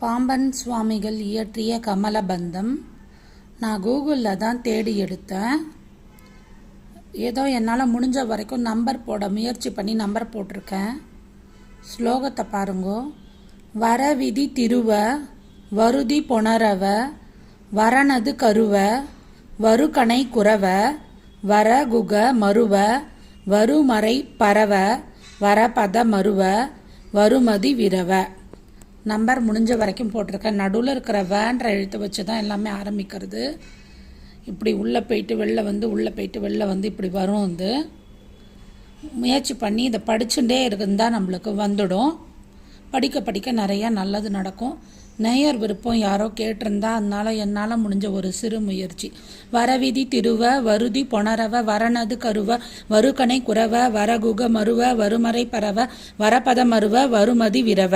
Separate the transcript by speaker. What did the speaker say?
Speaker 1: பாம்பன் சுவாமிகள் இயற்றிய கமலபந்தம். நான் கூகுளில் தான் தேடி எடுத்தேன். ஏதோ என்னால் முடிஞ்ச வரைக்கும் நம்பர் போட முயற்சி பண்ணி நம்பர் போட்டிருக்கேன். ஸ்லோகத்தை பாருங்கோ. வரவிதி திருவ வருதி பொணரவ வரணது கருவ வருகணை குறவ வரகுக மருவ வருமறை பரவ வரபத மருவ வருமதி விரவ. நம்பர் முடிஞ்ச வரைக்கும் போட்டிருக்கேன். நடுவில் இருக்கிற வேன்ற எழுத்து வச்சு தான் எல்லாமே ஆரம்பிக்கிறது. இப்படி உள்ளே போயிட்டு வெளில வந்து உள்ளே போயிட்டு வெளில வந்து இப்படி வரும். வந்து முயற்சி பண்ணி இதை படிச்சுட்டே இருந்தால் நம்மளுக்கு வந்துடும். படிக்க படிக்க நிறையா நல்லது நடக்கும். நேயர் விருப்பம் யாரோ கேட்டிருந்தா, அதனால என்னால் முடிஞ்ச ஒரு சிறு முயற்சி. வரவிதி திருவ வருதி பொணரவ வரணது கருவ வருகணை குறவ வரகுக மருவ வருமறை பரவ வரபத மருவ வருமதி விரவ.